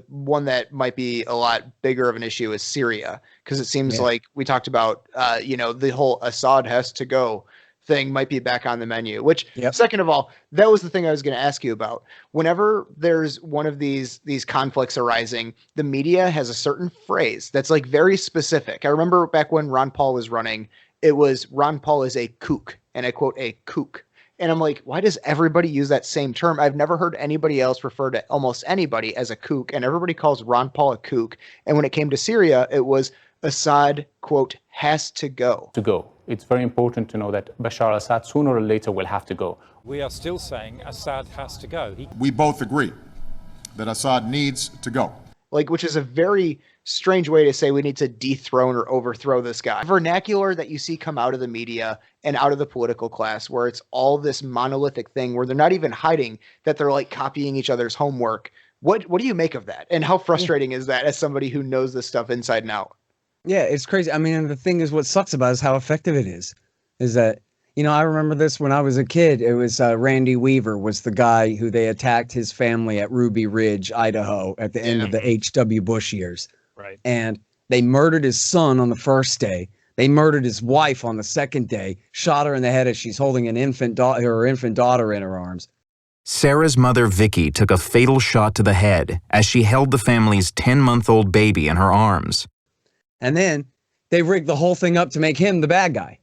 one that might be a lot bigger of an issue is Syria, because it seems like we talked about, the whole Assad has to go thing might be back on the menu, which second of all, that was the thing I was going to ask you about. Whenever there's one of these conflicts arising, the media has a certain phrase that's like very specific. I remember back when Ron Paul was running, it was Ron Paul is a kook, and I quote, a kook. And I'm like, why does everybody use that same term? I've never heard anybody else refer to almost anybody as a kook, and everybody calls Ron Paul a kook. And when it came to Syria, it was Assad, quote, has to go. To go. It's very important to know that Bashar al-Assad sooner or later will have to go. We are still saying Assad has to go. We both agree that Assad needs to go. Which is a very strange way to say we need to dethrone or overthrow this guy. Vernacular that you see come out of the media and out of the political class, where it's all this monolithic thing where they're not even hiding that they're like copying each other's homework. What do you make of that? And how frustrating is that as somebody who knows this stuff inside and out? Yeah, it's crazy. I mean, and the thing is, what sucks about it is how effective it is that, I remember this when I was a kid. It was Randy Weaver was the guy who they attacked his family at Ruby Ridge, Idaho, at the end of the H.W. Bush years. Right. And they murdered his son on the first day. They murdered his wife on the second day, shot her in the head as she's holding her infant daughter in her arms. Sarah's mother, Vicky, took a fatal shot to the head as she held the family's 10-month-old baby in her arms. And then they rigged the whole thing up to make him the bad guy.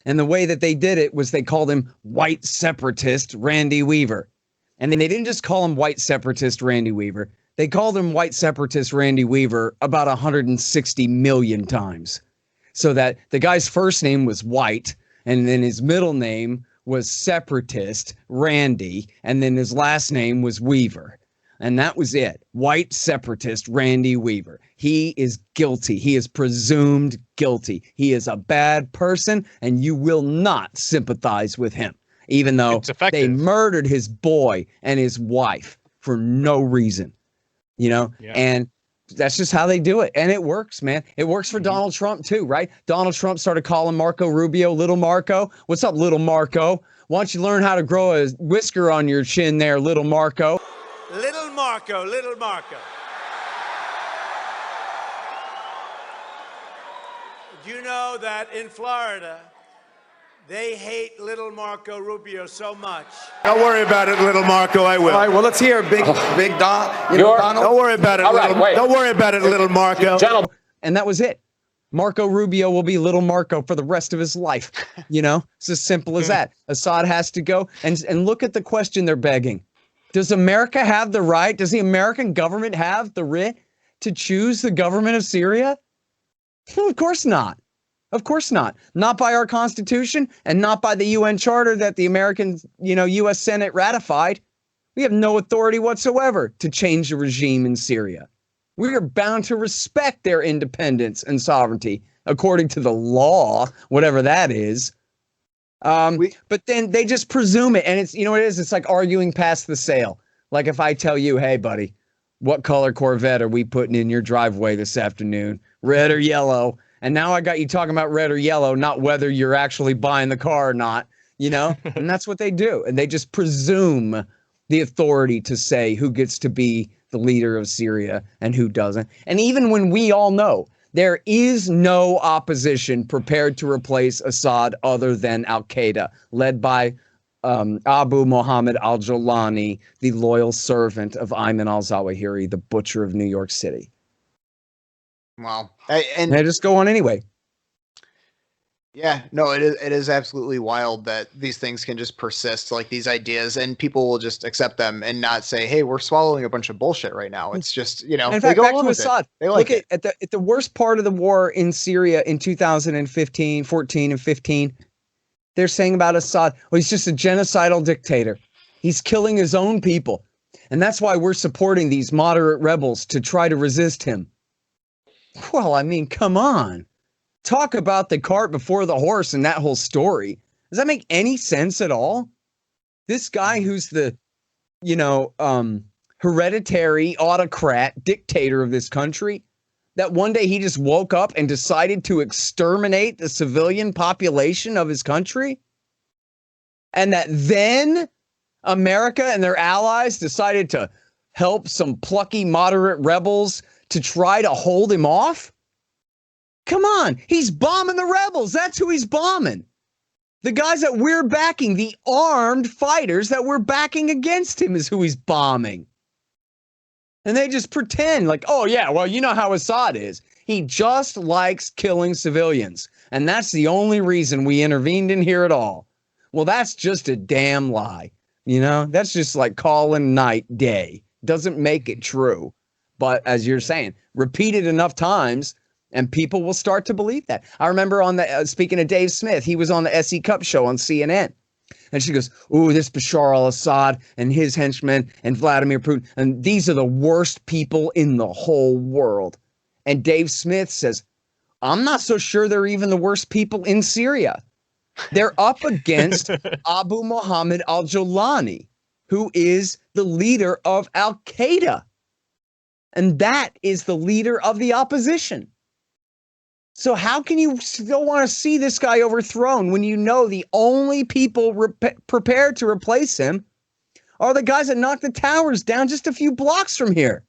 And the way that they did it was they called him white separatist Randy Weaver. And then they didn't just call him white separatist Randy Weaver. They called him white separatist Randy Weaver about 160 million times. So that the guy's first name was White, and then his middle name was Separatist Randy, and then his last name was Weaver. And that was it. White separatist Randy Weaver. He is guilty. He is presumed guilty. He is a bad person, and you will not sympathize with him, even though they murdered his boy and his wife for no reason, and that's just how they do it. And it works, man. It works for Donald Trump too, right? Donald Trump started calling Marco Rubio Little Marco. What's up, Little Marco? Why don't you learn how to grow a whisker on your chin there, Little Marco? Little Marco, Little Marco. Do you know that in Florida, they hate Little Marco Rubio so much? Don't worry about it, Little Marco, I will. All right, well, let's hear Big Don. Donald. Don't worry about it, don't worry about it, Little Marco. And that was it. Marco Rubio will be Little Marco for the rest of his life. It's as simple as that. Assad has to go. And look at the question they're begging. Does America have the right? Does the American government have the right to choose the government of Syria? Well, of course not. Of course not. Not by our Constitution and not by the UN Charter that the American, U.S. Senate ratified. We have no authority whatsoever to change the regime in Syria. We are bound to respect their independence and sovereignty according to the law, whatever that is. But then they just presume it. And it's, what it is? It's like arguing past the sale. Like if I tell you, hey, buddy, what color Corvette are we putting in your driveway this afternoon? Red or yellow? And now I got you talking about red or yellow, not whether you're actually buying the car or not, and that's what they do. And they just presume the authority to say who gets to be the leader of Syria and who doesn't. And even when we all know there is no opposition prepared to replace Assad other than al-Qaeda, led by Abu Mohammed al-Jolani, the loyal servant of Ayman al-Zawahiri, the butcher of New York City. Wow. And they just go on anyway. Yeah, no, it is absolutely wild that these things can just persist, like these ideas, and people will just accept them and not say, hey, we're swallowing a bunch of bullshit right now. It's just, in fact, back to Assad. They like look at the worst part of the war in Syria in 2015, 14 and 15. They're saying about Assad, well, he's just a genocidal dictator. He's killing his own people. And that's why we're supporting these moderate rebels to try to resist him. Well, I mean, come on. Talk about the cart before the horse and that whole story. Does that make any sense at all? This guy who's the, hereditary autocrat dictator of this country, that one day he just woke up and decided to exterminate the civilian population of his country? And that then America and their allies decided to help some plucky moderate rebels to try to hold him off? Come on, he's bombing the rebels. That's who he's bombing. The guys that we're backing, the armed fighters that we're backing against him is who he's bombing. And they just pretend like, oh yeah, well, you know how Assad is. He just likes killing civilians. And that's the only reason we intervened in here at all. Well, that's just a damn lie. You know, that's just like calling night day. Doesn't make it true. But as you're saying, repeat it enough times and people will start to believe that. I remember on the, speaking of Dave Smith, he was on the SE Cup show on CNN. And she goes, ooh, this Bashar al-Assad and his henchmen and Vladimir Putin, and these are the worst people in the whole world. And Dave Smith says, I'm not so sure they're even the worst people in Syria. They're up against Abu Muhammad al-Jolani, who is the leader of al-Qaeda. And that is the leader of the opposition. So how can you still want to see this guy overthrown when you know the only people prepared to replace him are the guys that knocked the towers down just a few blocks from here?